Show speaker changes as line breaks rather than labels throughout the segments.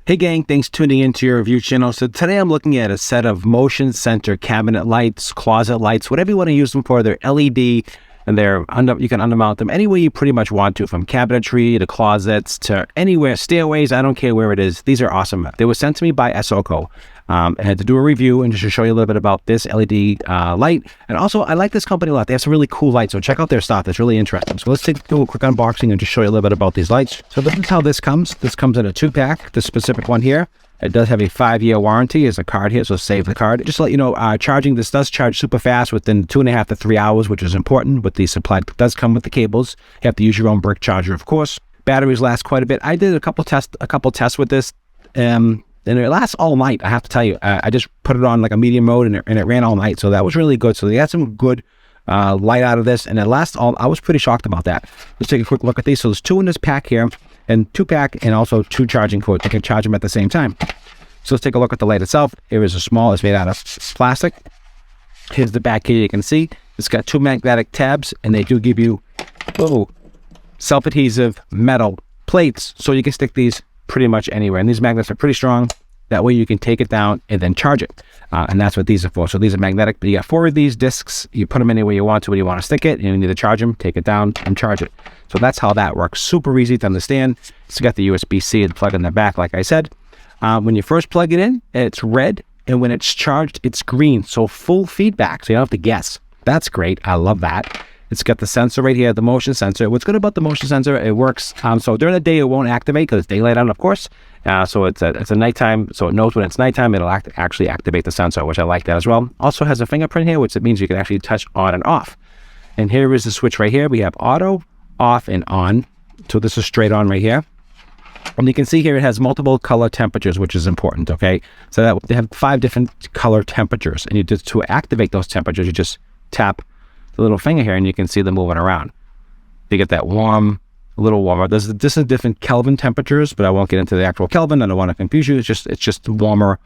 Hey gang, thanks for tuning into your review channel. So today I'm looking at a set of motion sensor cabinet lights, closet lights, whatever you want to use them for. They're LED and you can undermount them any way you pretty much want to, from cabinetry to closets to anywhere, stairways, I don't care where it is. These are awesome. They were sent to me by Asoko. I had to do a review and just to show you a little bit about this LED light. And also, I like this company a lot. They have some really cool lights, so check out their stuff. It's really interesting. So let's do a quick unboxing and just show you a little bit about these lights. So this is how this comes. This comes in a 2-pack, this specific one here. It does have a 5-year warranty. There's a card here, so save the card. Just to let you know, charging this does charge super fast within 2.5 to 3 hours, which is important with the supply. It does come with the cables. You have to use your own brick charger, of course. Batteries last quite a bit. I did a couple tests with this. And it lasts all night, I have to tell you. I just put it on like a medium mode and it ran all night. So that was really good. So they got some good light out of this, and it lasts all. I was pretty shocked about that. Let's take a quick look at these. So there's 2 in this pack here, and 2-pack, and also 2 charging cords. You can charge them at the same time. So let's take a look at the light itself. Here is a small, it's made out of plastic. Here's the back here, you can see. It's got 2 magnetic tabs, and they do give you self-adhesive metal plates, so you can stick these pretty much anywhere. And these magnets are pretty strong. That way you can take it down and then charge it. And that's what these are for. So these are magnetic, but you got 4 of these discs. You put them anywhere you want to, where you want to stick it. You need to charge them, take it down, and charge it. So that's how that works. Super easy to understand. It's got the USB-C and plug in the back, like I said. When you first plug it in, it's red. And when it's charged, it's green. So full feedback. So you don't have to guess. That's great. I love that. It's got the sensor right here, the motion sensor. What's good about the motion sensor, it works. So during the day, it won't activate because it's daylight out, of course. So it's a nighttime, so it knows when it's nighttime, it'll actually activate the sensor, which I like that as well. Also has a fingerprint here, which it means you can actually touch on and off. And here is the switch right here. We have auto, off, and on. So this is straight on right here. And you can see here it has multiple color temperatures, which is important, okay? So that they have 5 different color temperatures. And to activate those temperatures, you just tap the little finger here and you can see them moving around. You get that warm, a little warmer. This is different Kelvin temperatures, but I won't get into the actual Kelvin. I don't want to confuse you. It's just warmer.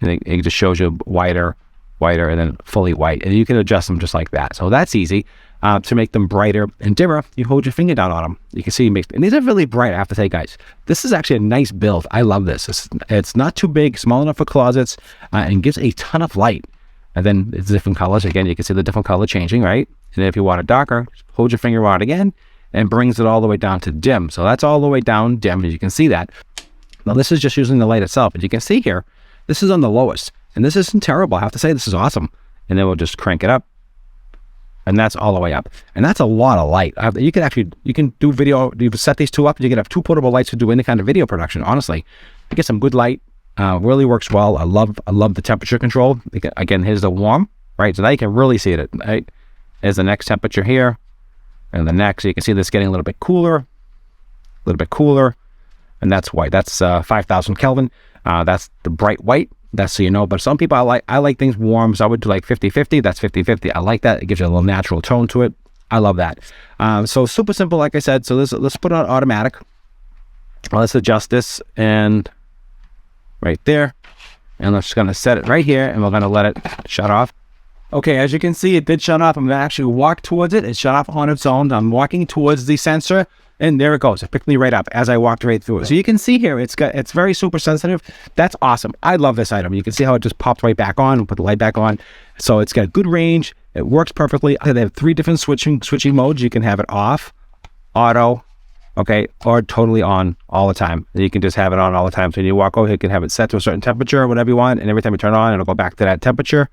And it just shows you whiter, and then fully white. And you can adjust them just like that. So that's easy. To make them brighter and dimmer, you hold your finger down on them. You can see, and these are really bright, I have to say, guys. This is actually a nice build. I love this. It's not too big, small enough for closets, and gives a ton of light. And then it's different colors. Again, you can see the different color changing, right? And if you want it darker, hold your finger on it again and brings it all the way down to dim. So that's all the way down dim, as you can see that. Now this is just using the light itself. As you can see here, this is on the lowest. And this isn't terrible. I have to say, this is awesome. And then we'll just crank it up. And that's all the way up. And that's a lot of light. You can do video, you set these 2 up, you can have 2 portable lights to do any kind of video production, honestly. You get some good light. Really works well. I love the temperature control. Again, here's the warm, right? So now you can really see it, right? There's the next temperature here, and the next. So you can see this getting a little bit cooler, and that's white. That's 5,000 Kelvin. That's the bright white. That's so you know. But some people, I like things warm, so I would do like 50-50. That's 50-50. I like that. It gives you a little natural tone to it. I love that. So super simple, like I said. So let's put on automatic. Let's adjust this and right there, and I'm just going to set it right here, and we're going to let it shut off. Okay, as you can see, it did shut off. I'm going to actually walk towards it. It shut off on its own. I'm walking towards the sensor, and there it goes. It picked me right up as I walked right through it. So you can see here, it's very super sensitive. That's awesome. I love this item. You can see how it just popped right back on, put the light back on. So it's got good range. It works perfectly. They have 3 different switching modes. You can have it off, auto, okay, or totally on all the time. You can just have it on all the time. So when you walk over, you can have it set to a certain temperature or whatever you want, and every time you turn on, it'll go back to that temperature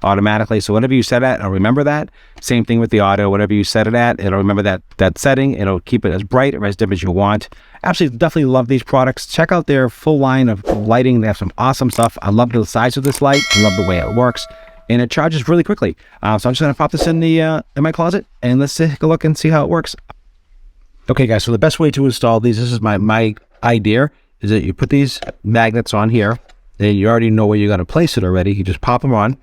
automatically. So whatever you set at, it'll remember that. Same thing with the auto. Whatever you set it at, it'll remember that setting. It'll keep it as bright or as dim as you want. Absolutely, definitely love these products. Check out their full line of lighting. They have some awesome stuff. I love the size of this light. I love the way it works. And it charges really quickly. So I'm just going to pop this in my closet, and let's take a look and see how it works. Okay, guys, so the best way to install these, this is my idea, is that you put these magnets on here, and you already know where you're going to place it already. You just pop them on,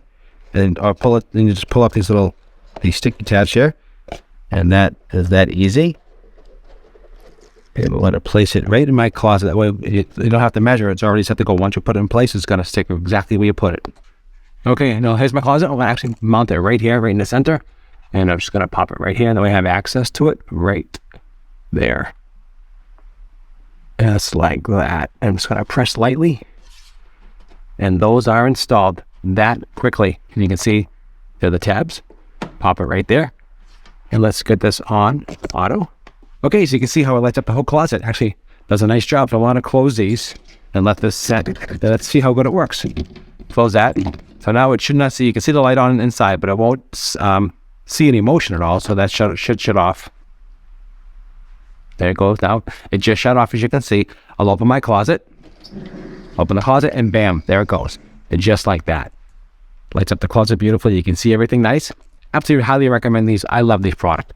and or pull it, and you just pull up these sticky tabs here, and that is that easy. And we'll let it place it right in my closet. That way you don't have to measure. It's already set to go. Once you put it in place, it's going to stick exactly where you put it. Okay, now here's my closet. I'm going to actually mount it right here, right in the center, and I'm just going to pop it right here, and then we have access to it right there. Just like that. I'm just going to press lightly, and those are installed that quickly. And you can see they're the tabs. Pop it right there. And let's get this on auto. Okay, so you can see how it lights up the whole closet. Actually, does a nice job. So I want to close these and let this set. Let's see how good it works. Close that. So now it should not see. You can see the light on inside, but it won't see any motion at all. So that should shut off. There it goes now. It just shut off, as you can see. I'll open my closet. Open the closet, and bam, there it goes. And just like that. Lights up the closet beautifully. You can see everything nice. Absolutely highly recommend these. I love these products.